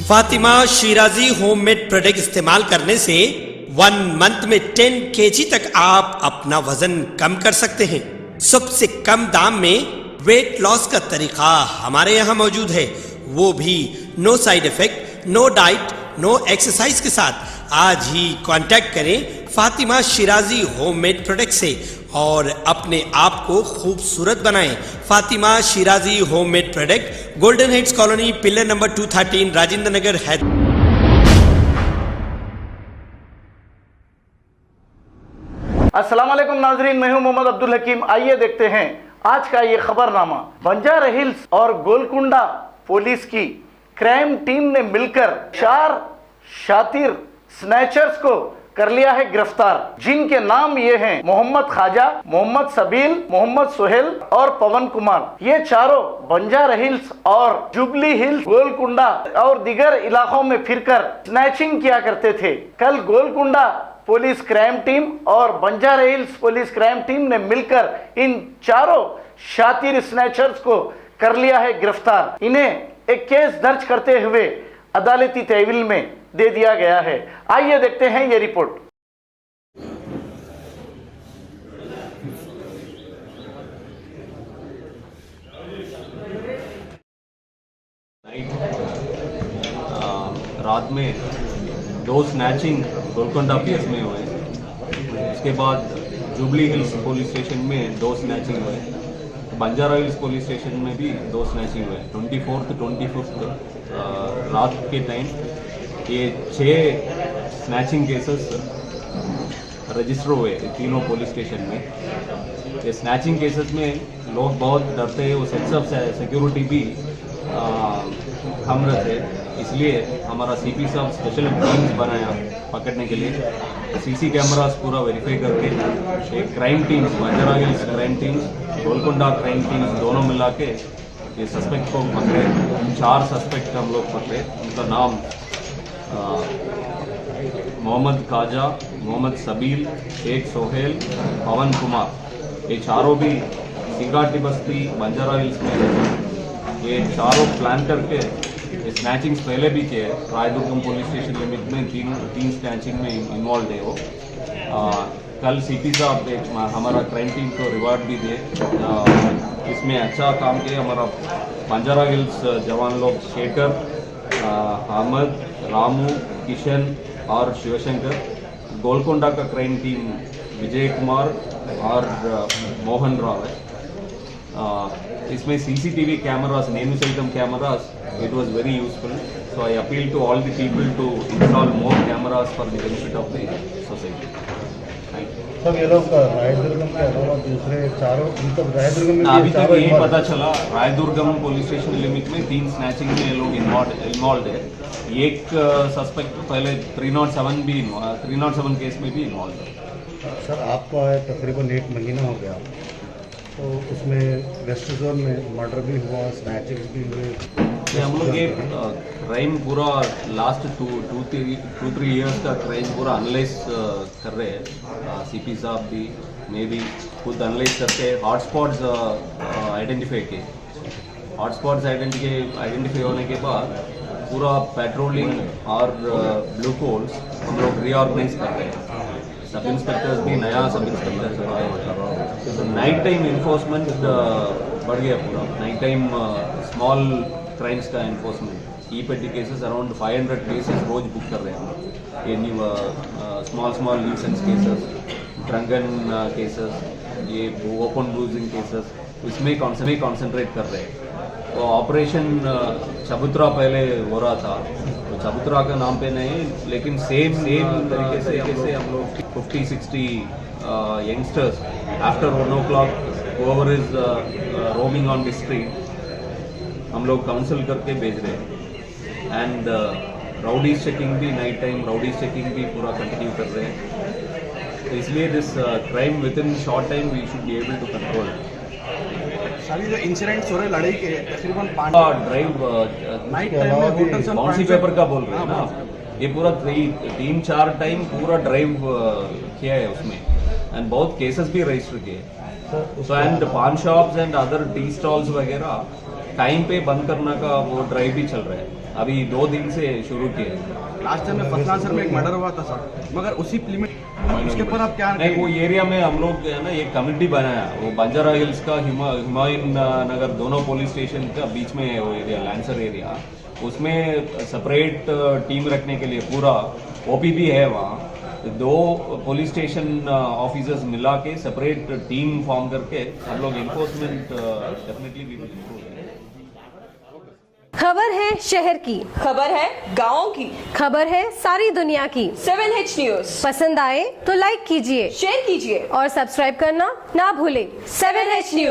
Fatima Shirazi homemade product इस्तेमाल करने से 1 मंथ में 10 kg तक आप अपना वजन कम कर सकते हैं। सबसे कम दाम में वेट लॉस का तरीका हमारे यहाँ मौजूद है, वो भी no side effect, no diet, no exercise के साथ। आज ही कांटेक्ट करें फातिमा शिराजी होममेड प्रोडक्ट से और अपने आप को खूबसूरत बनाएं। Fatima Shirazi homemade product, golden heads colony, pillar number 213, Rajendra Nagar, Hyderabad. अस्सलाम वालेकुम नाजरीन, मैं हूं मोहम्मद अब्दुल हकीम। आइए देखते हैं आज का ये खबरनामा। बंजारा हिल्स और गोलकुंडा पुलिस की क्राइम टीम ने मिलकर 4 शातिर स्नैचर्स को कर लिया है गिरफ्तार, जिनके नाम ये हैं मोहम्मद खाजा, मोहम्मद सबील, मोहम्मद सोहेल और पवन कुमार। ये चारों बंजारा हिल्स और जुबली हिल्स, गोलकुंडा और दीगर इलाकों में फिरकर स्नैचिंग किया करते थे। कल गोलकुंडा पुलिस क्राइम टीम और Banjara hills police crime team ने मिलकर इन चारों शातिर स्नैचर्स को कर लिया है गिरफ्तार। इन्हें एक केस दर्ज करते हुए अदालती तहवील में दे दिया गया है। आइए देखते हैं ये रिपोर्ट। रात में 2 स्नैचिंग गोलकुंडा पीएस में हुए। उसके बाद जुबली हिल्स पुलिस स्टेशन में 2 स्नैचिंग हुए। बंजारा हिल्स पुलिस स्टेशन में भी 2 स्नैचिंग हुए। 24th 25th रात के टाइम ये 6 स्नैचिंग केसेस रजिस्टर हुए तीनों पुलिस स्टेशन में। ये स्नैचिंग केसेस में लोग बहुत डरते हैं, वो सेंस ऑफ सिक्योरिटी भी कम रहते, इसलिए हमारा सीपी साहब स्पेशल टीम्स बनाया पकड़ने के लिए। सीसी कैमरास पूरा वेरीफाई करके एक crime teams, Banjara hills crime teams, Golconda crime teams दोनों मिला के ये सस्पेक्ट को पकड़े। 4 सस्पेक्ट हम लोग पकड़े। उनका नाम मोहम्मद खाजा, मोहम्मद सबील, शेख सोहेल, पवन कुमार। ये चारों भी सिंगाटी बस्ती बंजारा हिल्स में ये चारों प्लान करके स्नैचिंग्स पहले भी किए। रायदुर्गम पुलिस स्टेशन लिमिट में 3 स्नैचिंग में इन्वॉल्व है वो। कल सीपी साहब एक हमारा क्राइम टीम को रिवार्ड भी दिए। इसमें अच्छा काम किया हमारा बंजारा हिल्स जवान लोग, शेखर, अहमद, रामू, किशन और शिवशंकर। गोलकुंडा का क्राइम टीम विजय कुमार और मोहन राव है। इसमें सीसीटीवी कैमरास, नेम सहितम cameras, it was very useful, so I appeal to all the people to install more cameras for the benefit of the society. Thank you. सब ये लोग रायदुर्गम के अलावा दूसरे चारों, मतलब रायदुर्गम में अभी तक यही पता चला। रायदुर्गम पुलिस स्टेशन लिमिट में 3 स्नैचिंग में ये लोग इन्वॉल्व है। एक सस्पेक्ट पहले 307 केस में भी इन्वॉल्व है। सर आपका तकरीबन 1 महीना हो गया, तो उसमें वेस्ट जोन में मर्डर भी हुआ, स्नैचिंग भी हुए। हम लोग ये क्राइम पूरा लास्ट 2-3 ईयर्स का क्राइम पूरा एनालाइज कर रहे हैं। सीपी साहब भी मैं भी खुद एनालाइज करके हॉटस्पॉट्स आइडेंटिफाई किए। हॉटस्पॉट्स आइडेंटिफाई होने के बाद पूरा पेट्रोलिंग और ब्लू कोल्स हम लोग रीऑर्गेनाइज कर रहे हैं। सब इंस्पेक्टर्स भी नया सब इंस्पेक्टर्स तो नाइट टाइम इन्फोर्समेंट बढ़ गया पूरा। नाइट टाइम स्मॉल क्राइम्स का इन्फोर्समेंट, ई पेटी केसेस अराउंड 500 केसेस रोज बुक कर रहे हैं। ये small nuisance cases, drunken cases, ये ओपन ब्रूजिंग केसेस, इसमें कॉन्सेंट्रेट कर रहे हैं। तो ऑपरेशन चबूतरा पहले हो रहा था, तो चबूतरा का नाम पे नहीं, लेकिन सेम तरीके से हम लोग 50-60 youngsters after 1 o'clock whoever is roaming on the street हम लोग काउंसिल करके भेज रहे हैं। एंड राउडीज चेकिंग भी, नाइट टाइम राउडीज चेकिंग भी पूरा कंटिन्यू कर रहे हैं। तो इसलिए this crime within short time we should be able to control. सारी जो इंसिडेंट्स हो रहे लड़ाई के तकरीबन 5 ड्राइव नाइट टाइम में होटल्स और बाउंसी पेपर का बोल रहे हैं ना, ये पूरा 3-4 टाइम पूरा ड्राइव किया है उसमें, एंड बहुत केसेस भी रजिस्टर किए। सो एंड पान shops and other tea stalls वगैरह टाइम पे बंद करने का वो ड्राइव भी चल रहा है। अभी 2 दिन से शुरू किए। लास्ट टाइम में फसलान सर में एक मर्डर हुआ था सर, मगर उसी लिमिट उसके ऊपर आप क्या नहीं, वो एरिया में हम लोग है ना एक कमेटी बनाया, वो बंजारा हिल्स का हुमायूं नगर दोनों पुलिस स्टेशन का बीच में है वो एरिया, लैंसर एरिया। उसमें सेपरेट टीम रखने के लिए पूरा ओपीपी है वहाँ, 2 पुलिस स्टेशन ऑफिसर्स मिला के सेपरेट टीम फॉर्म करके हम लोग enforcement definitely we will improve. खबर है शहर की, खबर है गाँव की, खबर है सारी दुनिया की। 7H न्यूज पसंद आए तो लाइक कीजिए, शेयर कीजिए और सब्सक्राइब करना ना भूलें। 7H news.